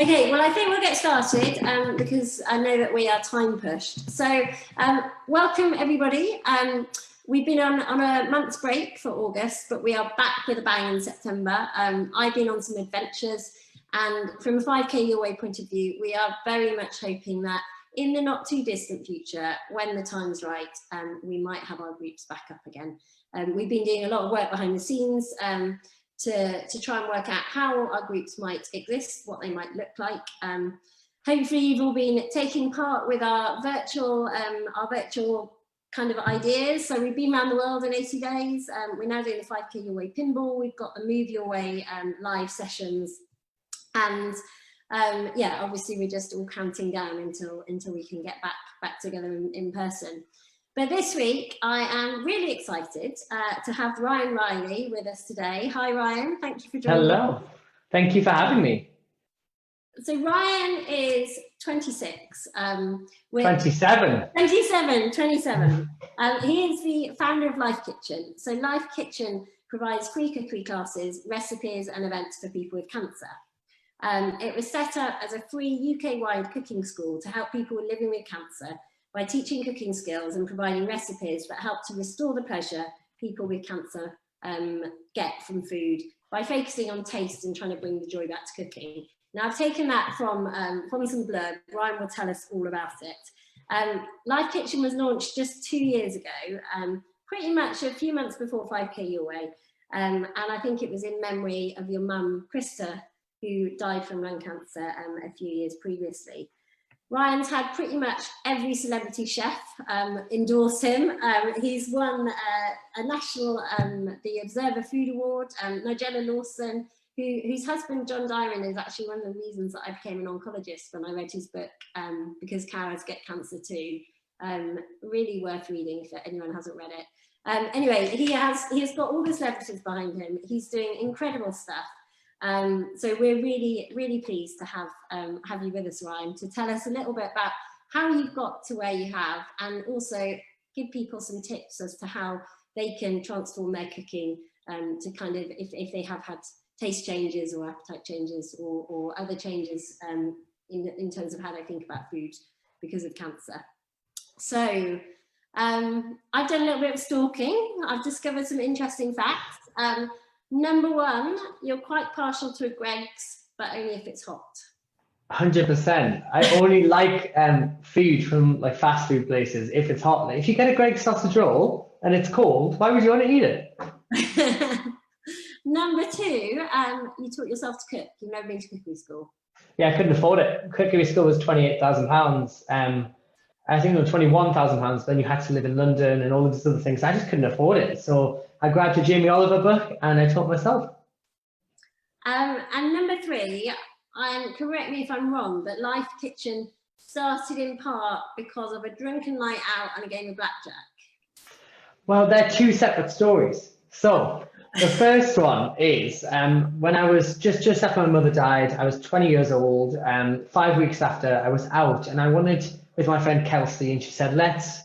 Okay, well, I think we'll get started because I know that we are time pushed. So welcome, everybody. We've been on a month's break for August, but we are back with a bang in September. I've been on some adventures, and from a 5K Your Way point of view, we are very much hoping that in the not too distant future, when the time's right, we might have our groups back up again. We've been doing a lot of work behind the scenes to try and work out how our groups might exist, what they might look like. Hopefully you've all been taking part with our virtual kind of ideas. So we've been around the world in 80 days. We're now doing the 5K Your Way pinball. We've got the Move Your Way live sessions. And yeah, obviously we're just all counting down until we can get back together in person. But this week, I am really excited to have Ryan Riley with us today. Hi, Ryan. Thank you for joining. Hello. Thank you for having me. So Ryan is 26. 27. 27. He is the founder of Life Kitchen. So Life Kitchen provides free cookery classes, recipes, and events for people with cancer. It was set up as a free UK-wide cooking school to help people living with cancer by teaching cooking skills and providing recipes that help to restore the pleasure people with cancer get from food by focusing on taste and trying to bring the joy back to cooking. Now, I've taken that from some blurb. Ryan will tell us all about it. Life Kitchen was launched just 2 years ago, pretty much a few months before 5K Your Way. And I think it was in memory of your mum, Krista, who died from lung cancer a few years previously. Ryan's had pretty much every celebrity chef endorse him. He's won a national, the Observer Food Award. Nigella Lawson, whose husband John Dyron is actually one of the reasons that I became an oncologist when I read his book, because cows get cancer too. Really worth reading if anyone hasn't read it. Anyway, he has got all the celebrities behind him. He's doing incredible stuff. So we're really pleased to have you with us, Ryan, to tell us a little bit about how you've got to where you have, and also give people some tips as to how they can transform their cooking to kind of, if they have had taste changes or appetite changes or other changes in terms of how they think about food because of cancer. So I've done a little bit of stalking. I've discovered some interesting facts. Number one, you're quite partial to a Greggs, but only if it's hot. 100%. I only like food from like fast food places if it's hot. If you get a Greggs sausage roll and it's cold, why would you want to eat it? Number two, you taught yourself to cook. You've never been to cookery school. Yeah, I couldn't afford it. Cookery school was £28,000. I think it was £21,000. Then you had to live in London and all of these other things. I just couldn't afford it. So I grabbed a Jamie Oliver book and I taught myself. And number three, correct me if I'm wrong, but Life Kitchen started in part because of a drunken night out and a game of blackjack. Well, they're two separate stories. So the first one is when I was just after my mother died, I was 20 years old. 5 weeks after, I was out and I wanted with my friend Kelsey, and she said, let's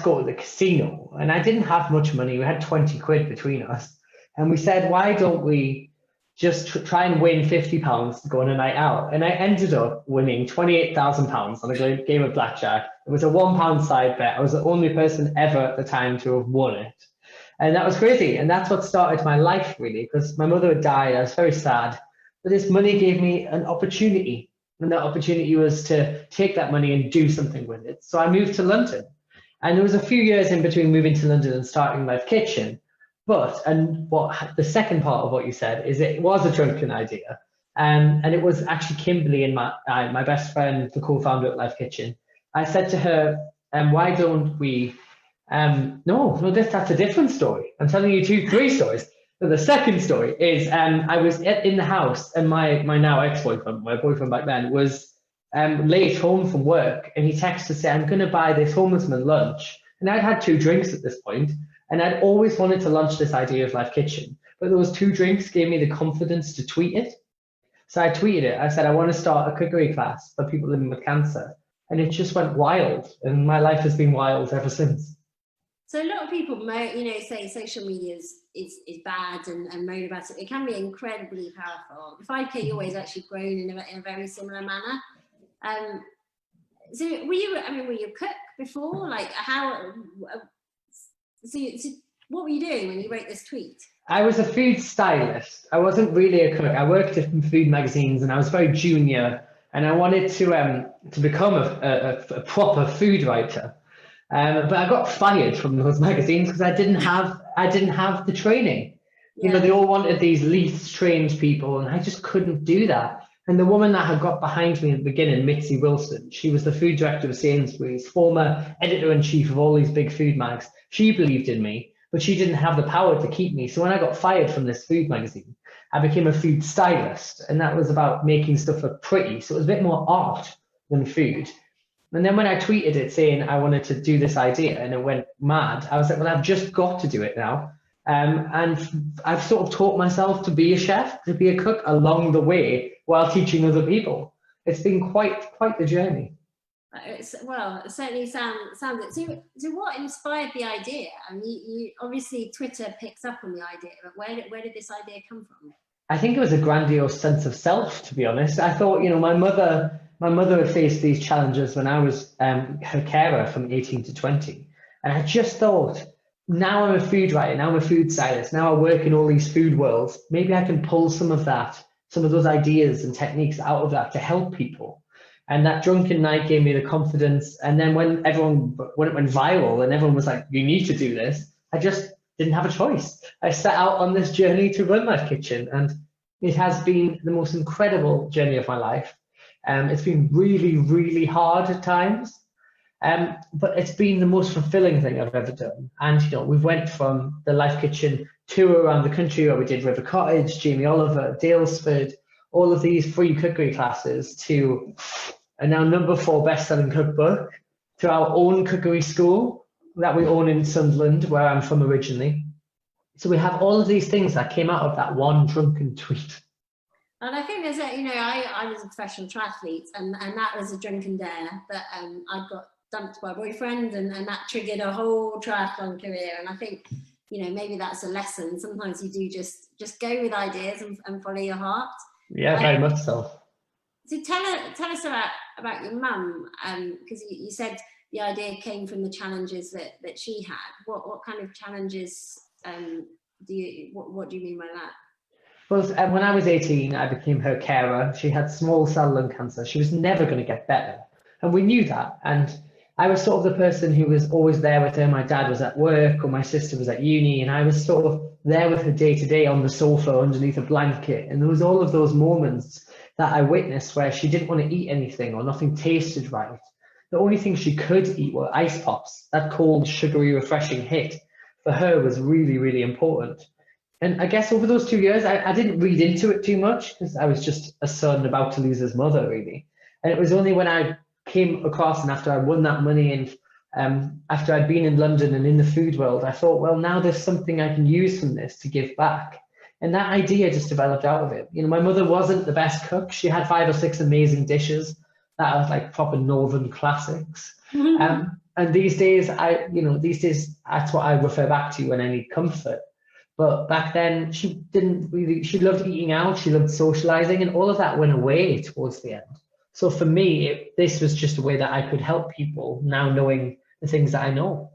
go to the casino. And I didn't have much money. We had 20 quid between us. And we said, why don't we just try and win £50 to go on a night out? And I ended up winning £28,000 on a game of blackjack. It was a £1 side bet. I was the only person ever at the time to have won it. And that was crazy. And that's what started my life, really, because my mother had died. I was very sad. But this money gave me an opportunity. And that opportunity was to take that money and do something with it. So I moved to London. And there was a few years in between moving to London and starting Life Kitchen. And what the second part of what you said is it was a drunken idea. And it was actually Kimberly and my best friend, the co-founder at Life Kitchen. I said to her, why don't we, that's a different story. I'm telling you three stories. So the second story is I was in the house and my now ex-boyfriend, my boyfriend back then, was late home from work, and he texted to say, I'm going to buy this homeless man lunch. And I'd had 2 drinks at this point, and I'd always wanted to launch this idea of Life Kitchen, but those 2 drinks gave me the confidence to tweet it. So I tweeted it. I said, I want to start a cookery class for people living with cancer. And it just went wild, and my life has been wild ever since. So a lot of people, say social media is bad and moan about it. It can be incredibly powerful. The 5K always actually grown in a very similar manner. So were you a cook before? Like so what were you doing when you wrote this tweet? I was a food stylist. I wasn't really a cook. I worked in food magazines and I was very junior, and I wanted to become a proper food writer. But I got fired from those magazines because I didn't have the training. Yeah. They all wanted these Leiths trained people, and I just couldn't do that. And the woman that had got behind me at the beginning, Mitzi Wilson, she was the food director of Sainsbury's, former editor-in-chief of all these big food mags. She believed in me, but she didn't have the power to keep me. So when I got fired from this food magazine, I became a food stylist, and that was about making stuff look pretty. So it was a bit more art than food. And then when I tweeted it saying I wanted to do this idea and it went mad, I was like, well, I've just got to do it now. And I've sort of taught myself to be a chef, to be a cook along the way while teaching other people. It's been quite the journey. It certainly sounds it. So what inspired the idea? I mean, you obviously Twitter picks up on the idea, but where did this idea come from? I think it was a grandiose sense of self, to be honest. I thought, my mother had faced these challenges when I was her carer from 18 to 20. And I just thought, now I'm a food writer, now I'm a food stylist, now I work in all these food worlds. Maybe I can pull some of those ideas and techniques out of that to help people. And that drunken night gave me the confidence. And then when it went viral and everyone was like, you need to do this, I just didn't have a choice. I set out on this journey to run Life Kitchen, and it has been the most incredible journey of my life. It's been really, really hard at times, but it's been the most fulfilling thing I've ever done. And we went from the Life Kitchen tour around the country where we did River Cottage, Jamie Oliver, Dalesford, all of these free cookery classes, to a now #4 best-selling cookbook, to our own cookery school that we own in Sunderland, where I'm from originally. So we have all of these things that came out of that one drunken tweet. And I think there's I was a professional triathlete, and that was a drunken dare that I got dumped by a boyfriend, and that triggered a whole triathlon career. And I think, maybe that's a lesson. Sometimes you do just go with ideas and follow your heart. Yeah, very much so. So tell us about your mum, because you said the idea came from the challenges that she had. What kind of challenges what do you mean by that? Well, when I was 18, I became her carer. She had small cell lung cancer. She was never going to get better. And we knew that. And I was sort of the person who was always there with her. My dad was at work, or my sister was at uni, and I was sort of there with her day to day on the sofa underneath a blanket. And there was all of those moments that I witnessed where she didn't want to eat anything, or nothing tasted right. The only thing she could eat were ice pops. That cold, sugary, refreshing hit for her was really, really important. And I guess over those 2 years, I didn't read into it too much, because I was just a son about to lose his mother, really. And it was only when I came across, and after I won that money, and after I'd been in London and in the food world, I thought, well, now there's something I can use from this to give back. And that idea just developed out of it. My mother wasn't the best cook. She had 5 or 6 amazing dishes that are like proper Northern classics. Mm-hmm. And these days, that's what I refer back to when I need comfort. But back then, she loved eating out, she loved socializing, and all of that went away towards the end. So for me, this was just a way that I could help people, now knowing the things that I know.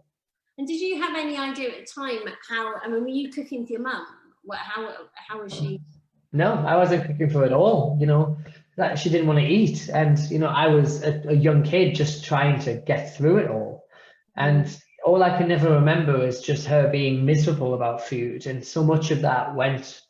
And did you have any idea at the time were you cooking for your mum? How was she? No, I wasn't cooking for her at all, that she didn't want to eat. And, I was a young kid just trying to get through it all. And all I can never remember is just her being miserable about food. And so much of that went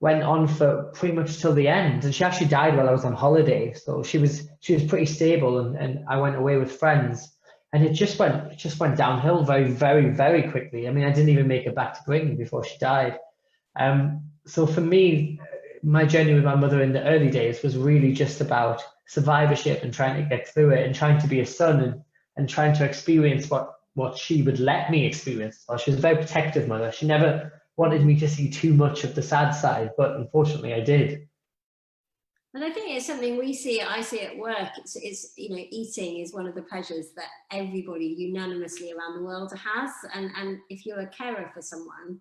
on for pretty much till the end. And she actually died while I was on holiday. So she was pretty stable, and I went away with friends. And it just went downhill very, very, very quickly. I mean, I didn't even make it back to Britain before she died. So for me, my journey with my mother in the early days was really just about survivorship and trying to get through it, and trying to be a son, and trying to experience what she would let me experience. Well, she was a very protective mother. She never wanted me to see too much of the sad side, but unfortunately I did. And I think it's something I see at work. It's you know, eating is one of the pleasures that everybody unanimously around the world has. And if you're a carer for someone,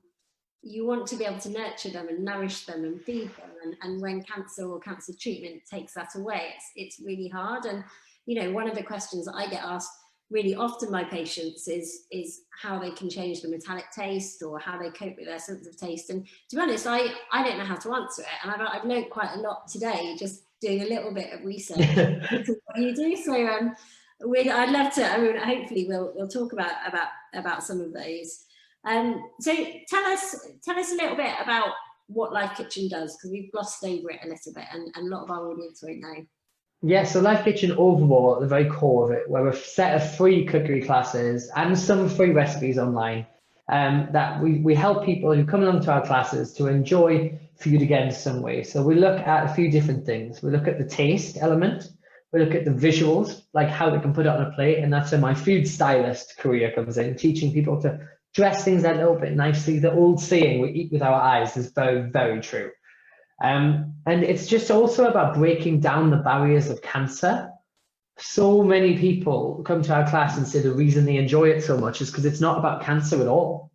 you want to be able to nurture them and nourish them and feed them. And when cancer or cancer treatment takes that away, it's really hard. And, you know, one of the questions that I get asked really often by patients is how they can change the metallic taste or how they cope with their sense of taste. And to be honest, I don't know how to answer it. And I've learned quite a lot today, just doing a little bit of research into what you do. So I'd love to, I mean, hopefully we'll talk about some of those. So tell us a little bit about what Life Kitchen does, because we've glossed over it a little bit and a lot of our audience won't know. Yeah, so Life Kitchen overall, at the very core of it, we're a set of free cookery classes and some free recipes online that we help people who come along to our classes to enjoy food again some way. So we look at a few different things. We look at the taste element, we look at the visuals, like how they can put it on a plate, and that's where my food stylist career comes in, teaching people to dress things a little bit nicely. The old saying, we eat with our eyes, is very, very true. And it's just also about breaking down the barriers of cancer. So many people come to our class and say the reason they enjoy it so much is because it's not about cancer at all.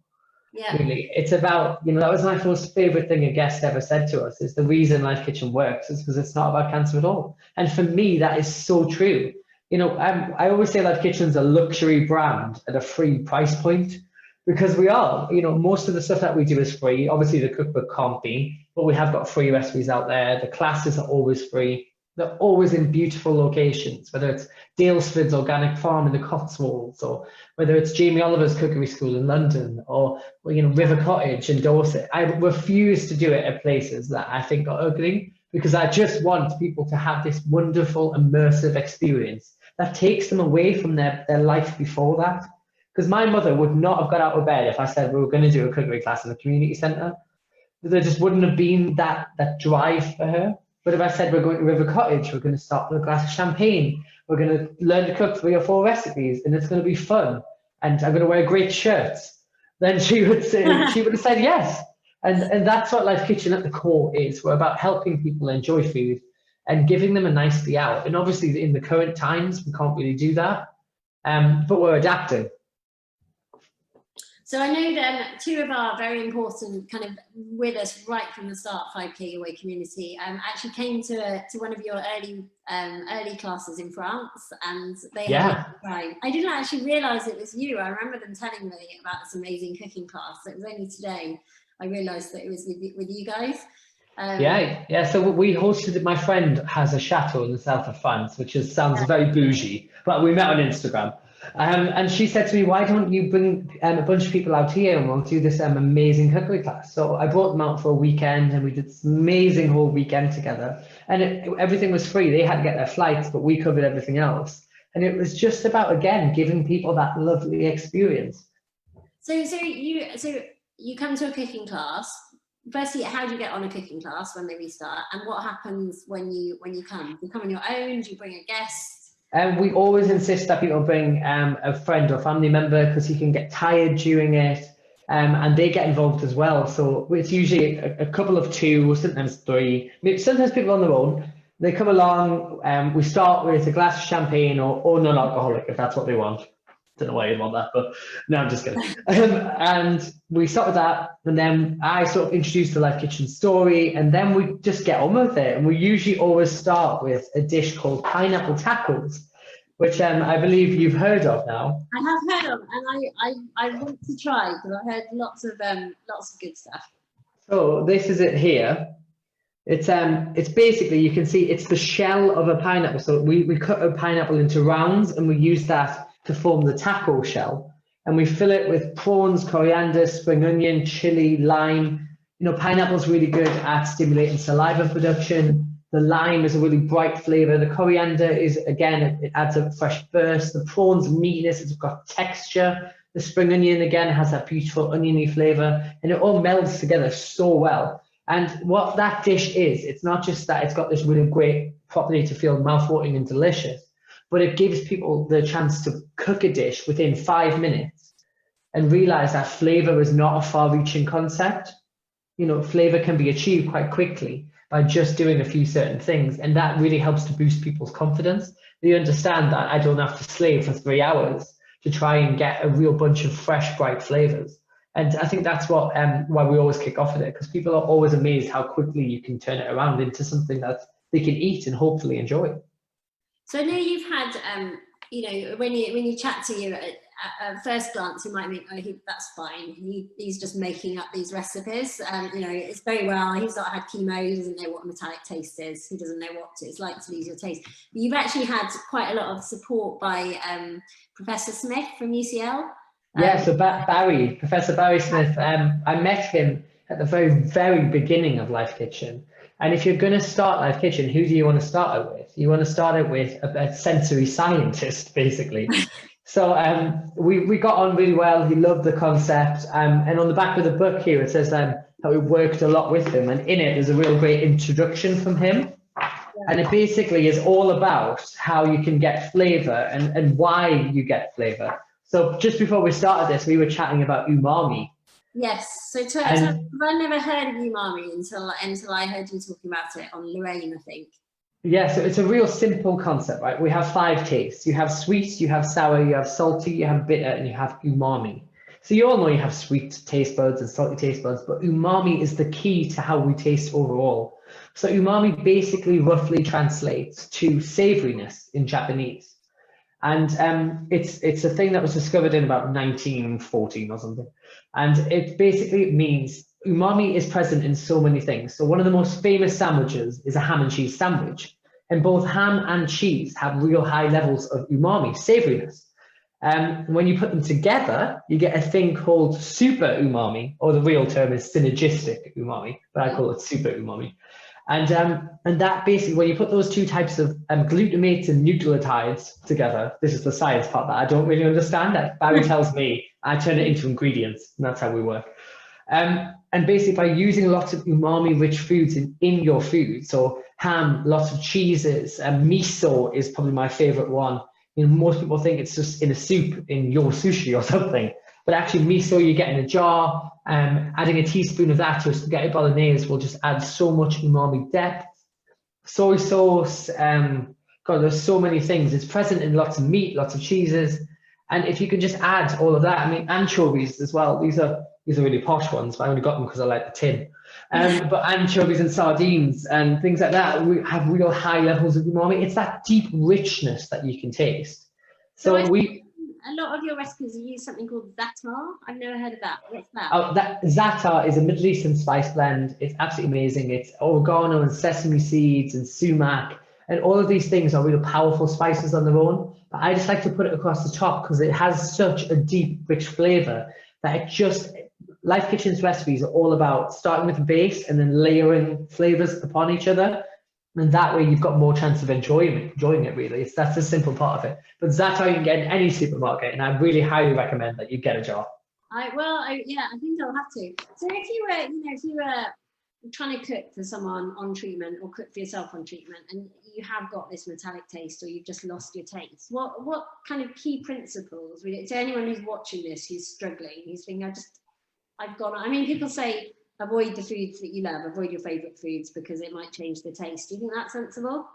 Yeah. Really, it's about, you know, that was my most favorite thing a guest ever said to us, is the reason Life Kitchen works is because it's not about cancer at all. And for me, that is so true. You know, I always say Life Kitchen's a luxury brand at a free price point. Because we are, you know, most of the stuff that we do is free. Obviously, the cookbook can't be, but we have got free recipes out there. The classes are always free. They're always in beautiful locations, whether it's Dalesford's Organic Farm in the Cotswolds, or whether it's Jamie Oliver's Cookery School in London, or, you know, River Cottage in Dorset. I refuse to do it at places that I think are ugly, because I just want people to have this wonderful, immersive experience that takes them away from their life before that. Because my mother would not have got out of bed if I said we were going to do a cookery class in the community centre. There just wouldn't have been that drive for her. But if I said we're going to River Cottage, we're going to start with a glass of champagne, we're going to learn to cook 3 or 4 recipes, and it's going to be fun, and I'm going to wear great shirts, then she would have said yes. And that's what Life Kitchen at the core is. We're about helping people enjoy food and giving them a nice day out. And obviously in the current times, we can't really do that, but we're adapting. So I know that 2 of our very important, kind of with us right from the start, 5K Away community, actually came to one of your early classes in France, and they had a time. I didn't actually realise it was you. I remember them telling me about this amazing cooking class. It was only today I realised that it was with you guys. So we hosted, my friend has a chateau in the south of France, which sounds very bougie, but we met on Instagram. And she said to me, why don't you bring a bunch of people out here and we'll do this amazing cookery class? So I brought them out for a weekend and we did this amazing whole weekend together. And everything was free. They had to get their flights, but we covered everything else. And it was just about, again, giving people that lovely experience. So you come to a cooking class. Firstly, how do you get on a cooking class when they restart? And what happens when you come? Do you come on your own? Do you bring a guest? We always insist that people bring a friend or family member, because you can get tired during it, and they get involved as well. So it's usually a couple of 2, sometimes 3, sometimes people on their own. They come along, we start with a glass of champagne or non-alcoholic if that's what they want. Don't know why you'd want that, but no, I'm just kidding. And we start with that, and then I sort of introduce the Life Kitchen story, and then we just get on with it. And we usually always start with a dish called pineapple tacos, which I believe you've heard of now. I have heard of, and I want to try, because I've heard lots of good stuff. So this is it here. It's basically, you can see it's the shell of a pineapple. So we cut a pineapple into rounds, and we use that to form the taco shell, and we fill it with prawns, coriander, spring onion, chili, lime. You know, pineapple's really good at stimulating saliva production. The lime is a really bright flavor. The coriander is, again, it adds a fresh burst. The prawns, meatiness, it's got texture. The spring onion, again, has that beautiful oniony flavor, and it all melds together so well. And what that dish is, it's not just that it's got this really great property to feel mouthwatering and delicious, but it gives people the chance to cook a dish within 5 minutes and realize that flavor is not a far-reaching concept. You know, flavor can be achieved quite quickly. by just doing a few certain things. And that really helps to boost people's confidence. They understand that I don't have to slave for 3 hours to try and get a real bunch of fresh, bright flavors. And I think that's what why we always kick off with it, because people are always amazed how quickly you can turn it around into something that they can eat and hopefully enjoy. So I know you've had, you know, when you chat to you at first glance, you might think, oh, that's fine. He's just making up these recipes. You know, it's very well. He's not had chemo. He doesn't know what a metallic taste is. He doesn't know what it's like to lose your taste. But you've actually had quite a lot of support by Professor Smith from UCL. Yeah, so Professor Barry Smith, I met him at the very, very beginning of Life Kitchen. And if you're going to start Life Kitchen, who do you want to start it with? You want to start it with a sensory scientist, basically. So we got on really well. He loved the concept. And on the back of the book here, it says how we worked a lot with him. And in it, there's a real great introduction from him. And it basically is all about how you can get flavor and why you get flavor. So just before we started this, we were chatting about umami. Yes, so I've never heard of umami until I heard you talking about it on Lorraine, I think. Yeah, so it's a real simple concept, right? We have 5 tastes. You have sweet, you have sour, you have salty, you have bitter, and you have umami. So you all know you have sweet taste buds and salty taste buds, but umami is the key to how we taste overall. So umami basically roughly translates to savoriness in Japanese. And it's a thing that was discovered in about 1914 or something. And it basically means umami is present in so many things. So one of the most famous sandwiches is a ham and cheese sandwich. And both ham and cheese have real high levels of umami, savoriness. When you put them together, you get a thing called super umami, or the real term is synergistic umami, but I call it super umami. And that basically, when you put those 2 types of glutamates and nucleotides together, this is the science part that I don't really understand. That Barry tells me, I turn it into ingredients, and that's how we work. And basically, by using lots of umami-rich foods in your food, so ham, lots of cheeses, miso is probably my favorite one. You know, most people think it's just in a soup in your sushi or something, but actually miso you get in a jar. Adding a teaspoon of that to a spaghetti bolognese will just add so much umami depth. Soy sauce, God, there's so many things. It's present in lots of meat, lots of cheeses, and if you can just add all of that, I mean, anchovies as well. These are really posh ones, but I only got them because I like the tin. But anchovies and sardines and things like that, we have real high levels of umami. It's that deep richness that you can taste. So a lot of your recipes use something called za'atar. I've never heard of that. What's that? Oh, that za'atar is a Middle Eastern spice blend. It's absolutely amazing. It's oregano and sesame seeds and sumac, and all of these things are real powerful spices on their own. But I just like to put it across the top because it has such a deep, rich flavor that it just. Life Kitchen's recipes are all about starting with a base and then layering flavors upon each other. And that way you've got more chance of enjoying it really. That's the simple part of it. But za'atar you can get in any supermarket, and I really highly recommend that you get a jar. I think I'll have to. So if you were trying to cook for someone on treatment or cook for yourself on treatment, and you have got this metallic taste or you've just lost your taste, what kind of key principles would it, to anyone who's watching this who's struggling, who's thinking, I've gone, I mean, people say avoid the foods that you love, avoid your favorite foods because it might change the taste. Do you think that's sensible?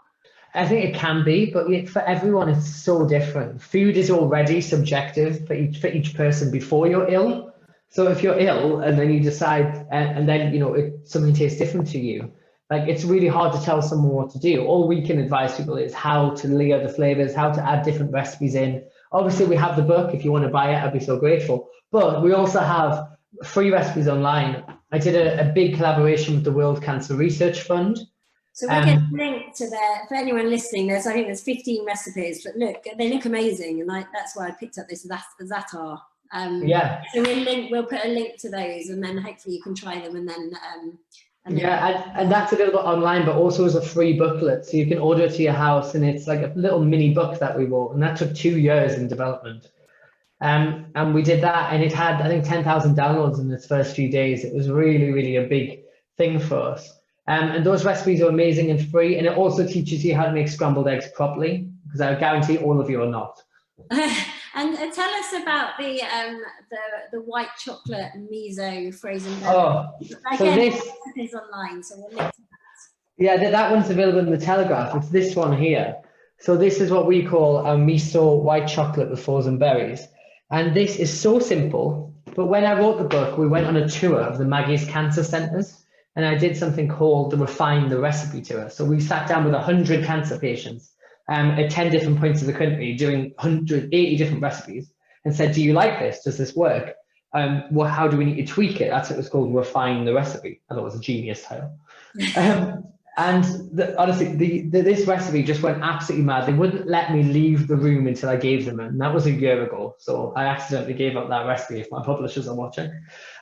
I think it can be, but for everyone, it's so different. Food is already subjective for each person before you're ill. So if you're ill and then you decide, and then, you know, something tastes different to you, like it's really hard to tell someone what to do. All we can advise people is how to layer the flavors, how to add different recipes in. Obviously, we have the book. If you want to buy it, I'd be so grateful. But we also have free recipes online. I did a big collaboration with the World Cancer Research Fund. So we'll get a link to for anyone listening, I think there's 15 recipes, but look, they look amazing. And that's why I picked up this za'atar. Yeah. So we'll put a link to those, and then hopefully you can try them, and then and that's available online, but also as a free booklet. So you can order it to your house, and it's like a little mini book that we wrote, and that took 2 years in development. And we did that, and it had, I think, 10,000 downloads in its first few days. It was really, really a big thing for us. And those recipes are amazing and free, and it also teaches you how to make scrambled eggs properly, because I guarantee all of you are not. And tell us about the white chocolate miso frozen. Oh, again, this is online, so we'll link to that. Yeah, that one's available in the Telegraph. It's this one here. So this is what we call a miso white chocolate with frozen berries. And this is so simple. But when I wrote the book, we went on a tour of the Maggie's cancer centres, and I did something called the Refine the Recipe tour. So we sat down with 100 cancer patients at 10 different points of the country doing 180 different recipes and said, do you like this? Does this work? How do we need to tweak it? That's what it was called, Refine the Recipe. I thought it was a genius title. Honestly, this recipe just went absolutely mad. They wouldn't let me leave the room until I gave them it. And that was a year ago. So I accidentally gave up that recipe if my publishers are watching.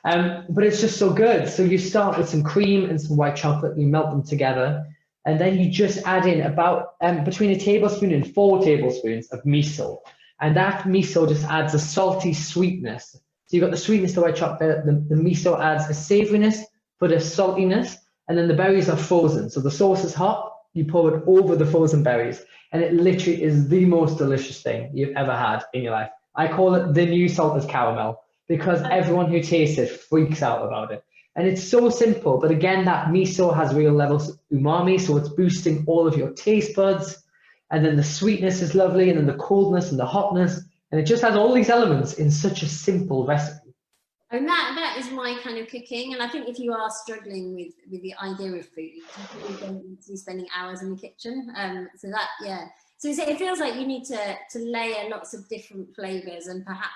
But it's just so good. So you start with some cream and some white chocolate, you melt them together. And then you just add in about between a tablespoon and 4 tablespoons of miso. And that miso just adds a salty sweetness. So you've got the sweetness of the white chocolate, the miso adds a savoriness, but a saltiness. And then the berries are frozen. So the sauce is hot, you pour it over the frozen berries, and it literally is the most delicious thing you've ever had in your life. I call it the new salted caramel because everyone who tastes it freaks out about it. And it's so simple, but again, that miso has real levels of umami, so it's boosting all of your taste buds. And then the sweetness is lovely, and then the coldness and the hotness, and it just has all these elements in such a simple recipe. And that is my kind of cooking. And I think if you are struggling with the idea of food, you probably don't need to be spending hours in the kitchen. So that, yeah. So it feels like you need to layer lots of different flavors and perhaps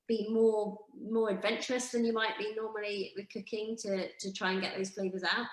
be more adventurous than you might be normally with cooking to try and get those flavors out.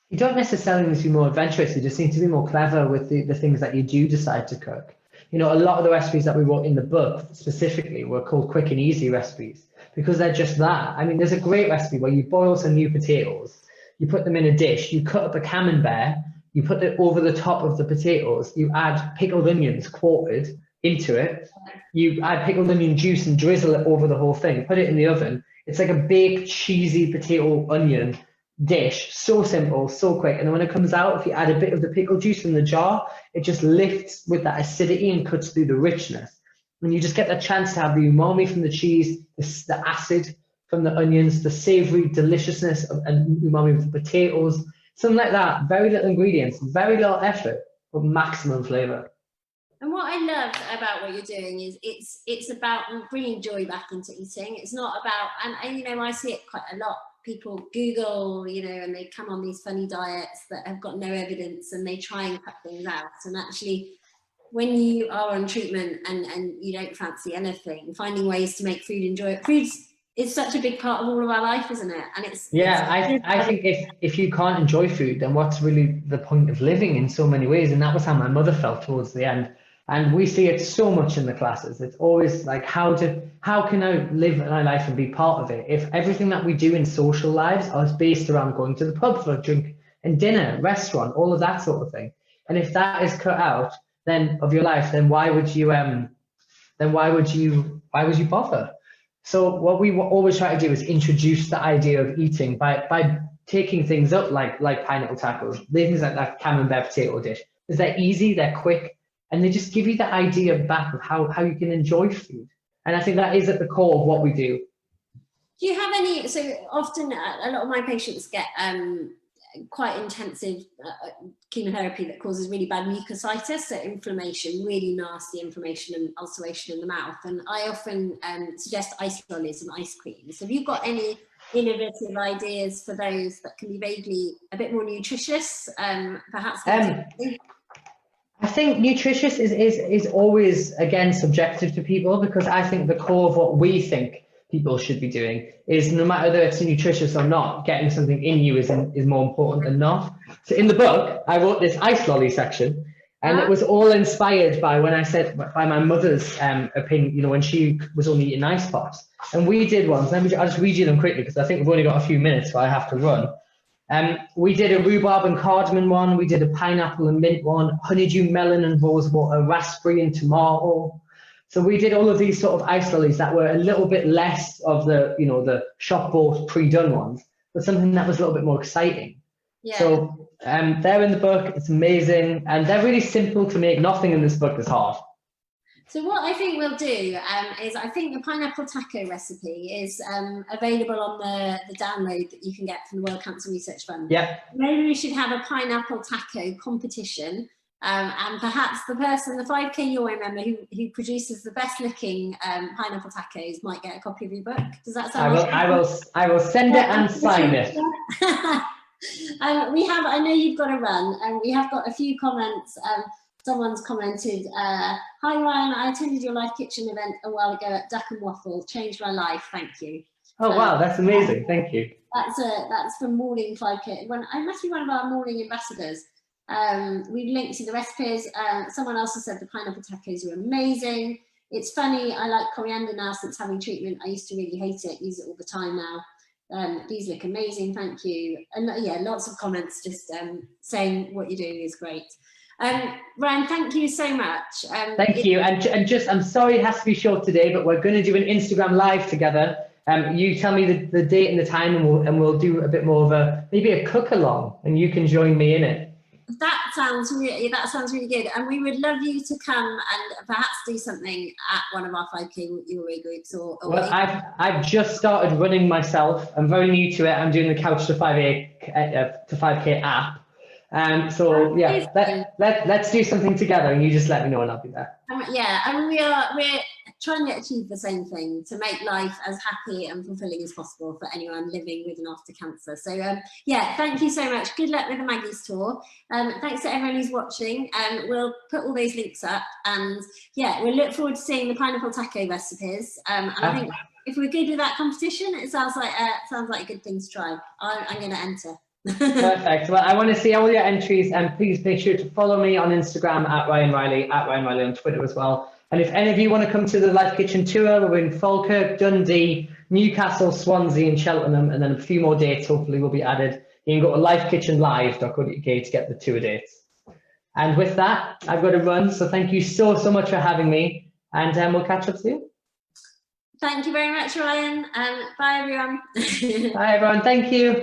You don't necessarily need to be more adventurous. You just need to be more clever with the things that you do decide to cook. You know, a lot of the recipes that we wrote in the book specifically were called quick and easy recipes because they're just that. I mean, there's a great recipe where you boil some new potatoes, you put them in a dish, you cut up a camembert, you put it over the top of the potatoes, you add pickled onions quartered into it, you add pickled onion juice and drizzle it over the whole thing, put it in the oven. It's like a baked cheesy potato onion dish, so simple, so quick. And then when it comes out, if you add a bit of the pickle juice from the jar, it just lifts with that acidity and cuts through the richness. And you just get the chance to have the umami from the cheese, the acid from the onions, the savory deliciousness and umami of the potatoes, something like that. Very little ingredients, very little effort, but maximum flavor. And what I love about what you're doing is it's about bringing joy back into eating. It's not about, and you know, I see it quite a lot. People Google, you know, and they come on these funny diets that have got no evidence and they try and cut things out. And actually, when you are on treatment and you don't fancy anything, finding ways to make food enjoyable. Food is such a big part of all of our life, isn't it? And I think if you can't enjoy food, then what's really the point of living in so many ways? And that was how my mother felt towards the end. And we see it so much in the classes. It's always like, how can I live my life and be part of it? If everything that we do in social lives is based around going to the pub for a drink and dinner, restaurant, all of that sort of thing. And if that is cut out then of your life, then why would you bother? So what we always try to do is introduce the idea of eating by taking things up like pineapple tacos, things like that camembert potato dish. Because they're easy, they're quick, and they just give you the idea back of how you can enjoy food. And I think that is at the core of what we do. Do you have any, so often a lot of my patients get quite intensive chemotherapy that causes really bad mucositis, so inflammation, really nasty inflammation and ulceration in the mouth. And I often suggest ice lollies and ice cream. So have you got any innovative ideas for those that can be vaguely a bit more nutritious, perhaps? I think nutritious is always, again, subjective to people, because I think the core of what we think people should be doing is, no matter whether it's nutritious or not, getting something in you is more important than not. So in the book, I wrote this ice lolly section, and it was all inspired by when I said, by my mother's opinion, you know, when she was only eating ice pops. And we did ones. I'll just read you them quickly because I think we've only got a few minutes, so I have to run. We did a rhubarb and cardamom one, we did a pineapple and mint one, honeydew melon and rosewater, raspberry and tomato. So we did all of these sort of ice lollies that were a little bit less of the, you know, the shop bought pre-done ones, but something that was a little bit more exciting. Yeah. So they're in the book, it's amazing, and they're really simple to make. Nothing in this book is hard. So what I think we'll do is I think the pineapple taco recipe is available on the download that you can get from the World Cancer Research Fund. Yeah. Maybe we should have a pineapple taco competition, and perhaps the 5K Euro member who produces the best looking pineapple tacos might get a copy of your book. Does that sound? I will send it and sign it. I know you've got to run, and we have got a few comments. Someone's commented, "Hi Ryan, I attended your Life Kitchen event a while ago at Duck and Waffle. Changed my life. Thank you." Oh wow, that's amazing. Thank you. That's from Morning 5K. I must be one of our morning ambassadors. We've linked to the recipes. Someone else has said the pineapple tacos are amazing. It's funny. I like coriander now since having treatment. I used to really hate it. Use it all the time now. These look amazing. Thank you. And yeah, lots of comments just saying what you're doing is great. Ryan, thank you so much. Thank you. And just, I'm sorry it has to be short today, but we're going to do an Instagram live together. You tell me the date and the time, and we'll do a bit more of maybe a cook along, and you can join me in it. That sounds really good, and we would love you to come and perhaps do something at one of our 5K Euro groups. Well, I've just started running myself. I'm very new to it. I'm doing the Couch to 5K app. So yeah, let's do something together, and you just let me know and I'll be there. Yeah, and we're trying to achieve the same thing, to make life as happy and fulfilling as possible for anyone living with and after cancer. So yeah, thank you so much. Good luck with the Maggie's tour. Thanks to everyone who's watching. We'll put all those links up, and yeah, we'll look forward to seeing the pineapple taco recipes. And I think if we're good with that competition, it sounds like a good thing to try. I'm going to enter. Perfect. Well, I want to see all your entries, and please make sure to follow me on Instagram at Ryan Riley on Twitter as well. And if any of you want to come to the Life Kitchen tour, we're in Falkirk, Dundee, Newcastle, Swansea and Cheltenham, and then a few more dates hopefully will be added. You can go to lifekitchenlive.co.uk to get the tour dates. And with that, I've got to run, so thank you so much for having me, and we'll catch up soon. Thank you very much, Ryan. Bye everyone. Bye everyone, thank you.